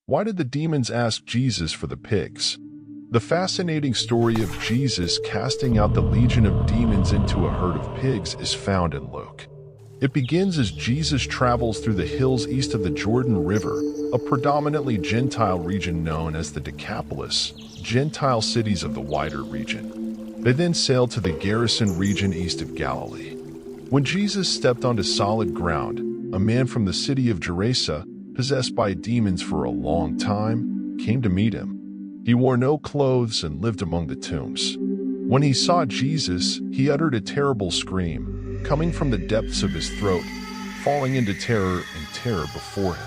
Why did the demons ask Jesus for the pigs? The fascinating story of Jesus casting out the legion of demons into a herd of pigs is found in Luke. It begins as Jesus travels through the hills east of the Jordan River, a predominantly Gentile region known as the Decapolis, Gentile cities of the wider region. They then sailed to the Gerasene region east of Galilee. When Jesus stepped onto solid ground, a man from the city of Gerasa, possessed by demons for a long time, came to meet him. He wore no clothes and lived among the tombs. When he saw Jesus, he uttered a terrible scream, coming from the depths of his throat, falling into terror before him.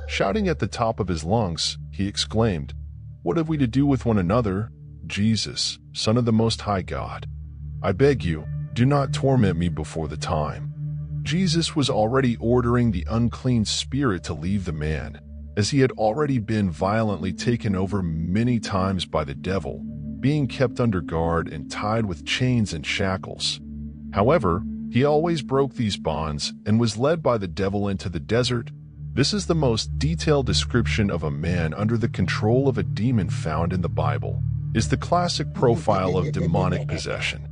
Shouting at the top of his lungs, he exclaimed, "What have we to do with one another, Jesus, Son of the Most High God? I beg you, do not torment me before the time." Jesus was already ordering the unclean spirit to leave the man, as he had already been violently taken over many times by the devil, being kept under guard and tied with chains and shackles. However, he always broke these bonds and was led by the devil into the desert. This is the most detailed description of a man under the control of a demon found in the Bible, is the classic profile of demonic possession.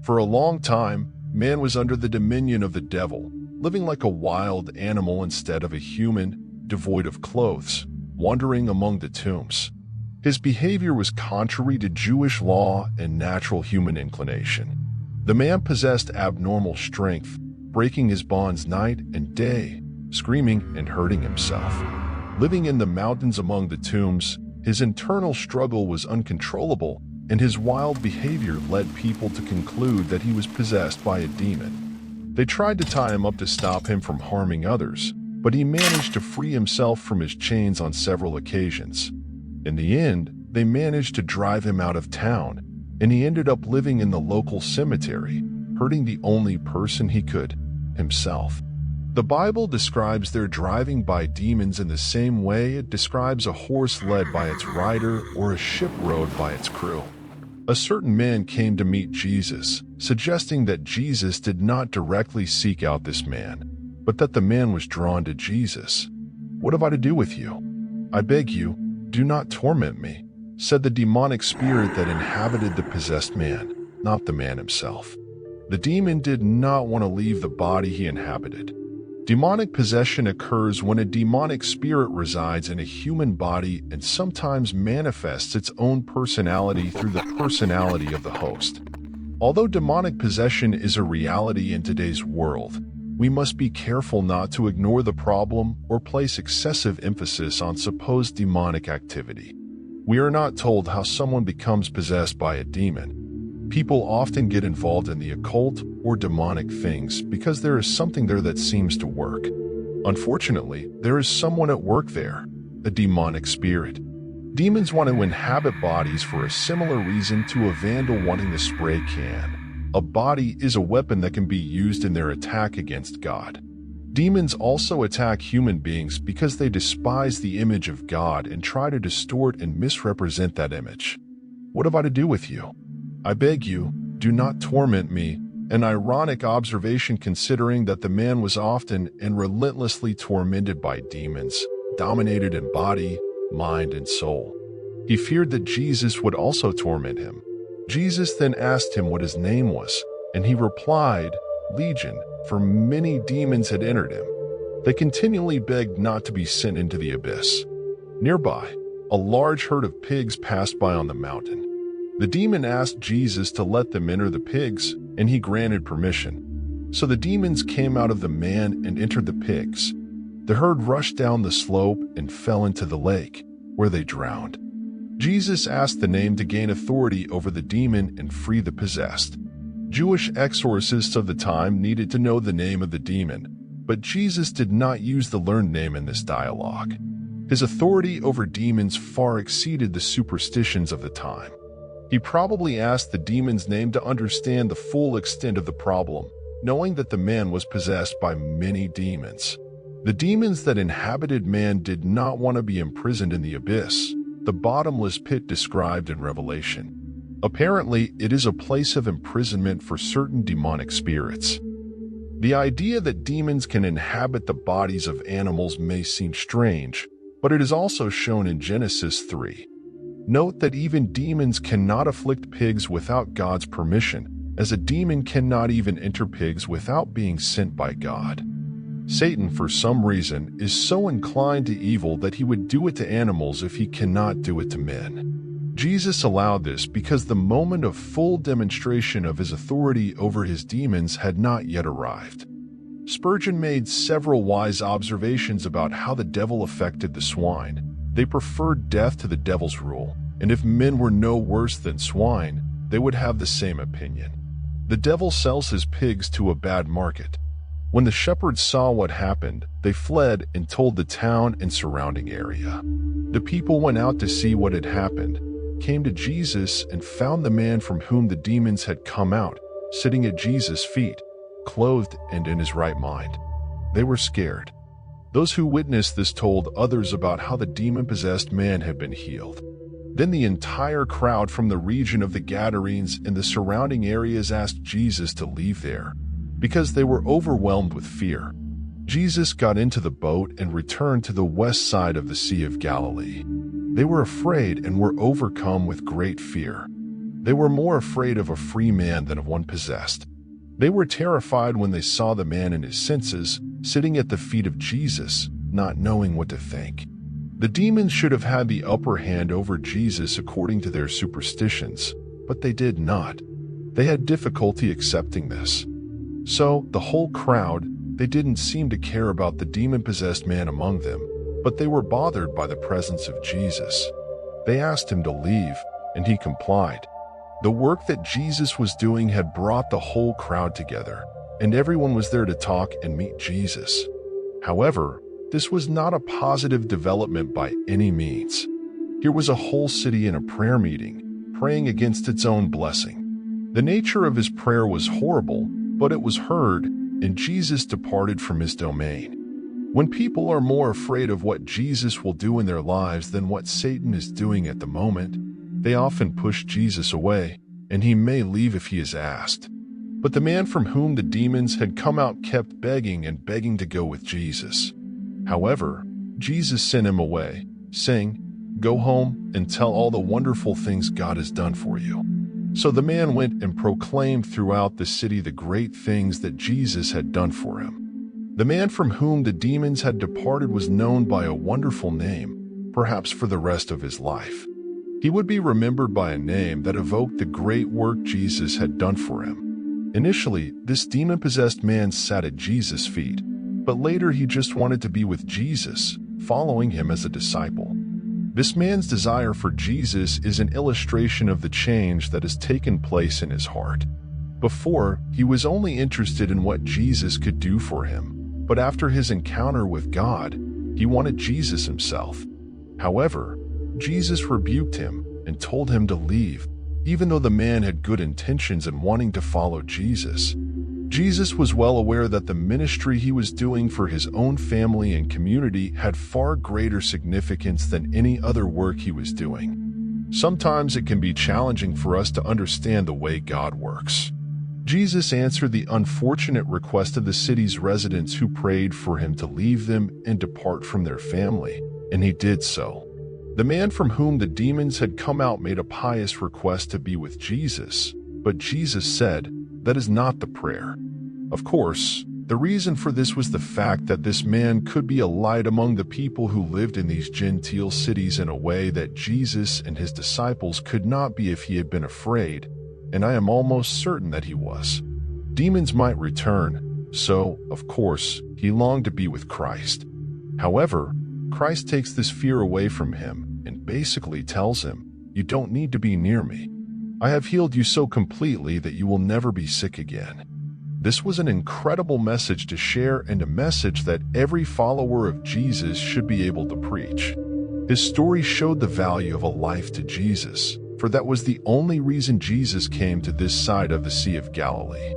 For a long time, man was under the dominion of the devil, living like a wild animal instead of a human, devoid of clothes, wandering among the tombs. His behavior was contrary to Jewish law and natural human inclination. The man possessed abnormal strength, breaking his bonds night and day, screaming and hurting himself. Living in the mountains among the tombs, his internal struggle was uncontrollable, and his wild behavior led people to conclude that he was possessed by a demon. They tried to tie him up to stop him from harming others, but he managed to free himself from his chains on several occasions. In the end, they managed to drive him out of town, and he ended up living in the local cemetery, hurting the only person he could, himself. The Bible describes their driving by demons in the same way it describes a horse led by its rider or a ship rowed by its crew. A certain man came to meet Jesus, suggesting that Jesus did not directly seek out this man, but that the man was drawn to Jesus. "What have I to do with you? I beg you, do not torment me," said the demonic spirit that inhabited the possessed man, not the man himself. The demon did not want to leave the body he inhabited. Demonic possession occurs when a demonic spirit resides in a human body and sometimes manifests its own personality through the personality of the host. Although demonic possession is a reality in today's world, we must be careful not to ignore the problem or place excessive emphasis on supposed demonic activity. We are not told how someone becomes possessed by a demon. People often get involved in the occult or demonic things because there is something there that seems to work. Unfortunately, there is someone at work there, a demonic spirit. Demons want to inhabit bodies for a similar reason to a vandal wanting a spray can. A body is a weapon that can be used in their attack against God. Demons also attack human beings because they despise the image of God and try to distort and misrepresent that image. What have I to do with you? I beg you, do not torment me, an ironic observation considering that the man was often and relentlessly tormented by demons, dominated in body, mind, and soul. He feared that Jesus would also torment him. Jesus then asked him what his name was, and he replied, "Legion," for many demons had entered him. They continually begged not to be sent into the abyss. Nearby, a large herd of pigs passed by on the mountain. The demon asked Jesus to let them enter the pigs, and he granted permission. So the demons came out of the man and entered the pigs. The herd rushed down the slope and fell into the lake, where they drowned. Jesus asked the name to gain authority over the demon and free the possessed. Jewish exorcists of the time needed to know the name of the demon, but Jesus did not use the learned name in this dialogue. His authority over demons far exceeded the superstitions of the time. He probably asked the demon's name to understand the full extent of the problem, knowing that the man was possessed by many demons. The demons that inhabited man did not want to be imprisoned in the abyss, the bottomless pit described in Revelation. Apparently, it is a place of imprisonment for certain demonic spirits. The idea that demons can inhabit the bodies of animals may seem strange, but it is also shown in Genesis 3. Note that even demons cannot afflict pigs without God's permission, as a demon cannot even enter pigs without being sent by God. Satan, for some reason, is so inclined to evil that he would do it to animals if he cannot do it to men. Jesus allowed this because the moment of full demonstration of his authority over his demons had not yet arrived. Spurgeon made several wise observations about how the devil affected the swine. They preferred death to the devil's rule, and if men were no worse than swine, they would have the same opinion. The devil sells his pigs to a bad market. When the shepherds saw what happened, they fled and told the town and surrounding area. The people went out to see what had happened, came to Jesus, and found the man from whom the demons had come out, sitting at Jesus' feet, clothed and in his right mind. They were scared. Those who witnessed this told others about how the demon-possessed man had been healed. Then the entire crowd from the region of the Gadarenes and the surrounding areas asked Jesus to leave there, because they were overwhelmed with fear. Jesus got into the boat and returned to the west side of the Sea of Galilee. They were afraid and were overcome with great fear. They were more afraid of a free man than of one possessed. They were terrified when they saw the man in his senses, sitting at the feet of Jesus, not knowing what to think. The demons should have had the upper hand over Jesus according to their superstitions, but they did not. They had difficulty accepting this. So, the whole crowd, they didn't seem to care about the demon-possessed man among them, but they were bothered by the presence of Jesus. They asked him to leave, and he complied. The work that Jesus was doing had brought the whole crowd together, and everyone was there to talk and meet Jesus. However, this was not a positive development by any means. Here was a whole city in a prayer meeting, praying against its own blessing. The nature of his prayer was horrible, but it was heard, and Jesus departed from his domain. When people are more afraid of what Jesus will do in their lives than what Satan is doing at the moment, they often push Jesus away, and he may leave if he is asked. But the man from whom the demons had come out kept begging and begging to go with Jesus. However, Jesus sent him away, saying, "Go home and tell all the wonderful things God has done for you." So the man went and proclaimed throughout the city the great things that Jesus had done for him. The man from whom the demons had departed was known by a wonderful name, perhaps for the rest of his life. He would be remembered by a name that evoked the great work Jesus had done for him. Initially, this demon-possessed man sat at Jesus' feet, but later he just wanted to be with Jesus, following him as a disciple. This man's desire for Jesus is an illustration of the change that has taken place in his heart. Before, he was only interested in what Jesus could do for him, but after his encounter with God, he wanted Jesus himself. However, Jesus rebuked him and told him to leave, even though the man had good intentions in wanting to follow Jesus. Jesus was well aware that the ministry he was doing for his own family and community had far greater significance than any other work he was doing. Sometimes it can be challenging for us to understand the way God works. Jesus answered the unfortunate request of the city's residents who prayed for him to leave them and depart from their family, and he did so. The man from whom the demons had come out made a pious request to be with Jesus, but Jesus said, "That is not the prayer." Of course, the reason for this was the fact that this man could be a light among the people who lived in these Gentile cities in a way that Jesus and his disciples could not be if he had been afraid, and I am almost certain that he was. Demons might return, so, of course, he longed to be with Christ. However, Christ takes this fear away from him and basically tells him, "You don't need to be near me. I have healed you so completely that you will never be sick again." This was an incredible message to share and a message that every follower of Jesus should be able to preach. His story showed the value of a life to Jesus, for that was the only reason Jesus came to this side of the Sea of Galilee.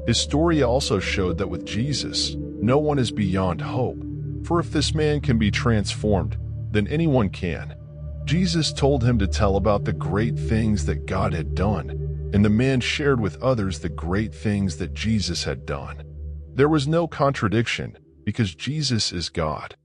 His story also showed that with Jesus, no one is beyond hope, for if this man can be transformed, then anyone can. Jesus told him to tell about the great things that God had done, and the man shared with others the great things that Jesus had done. There was no contradiction, because Jesus is God.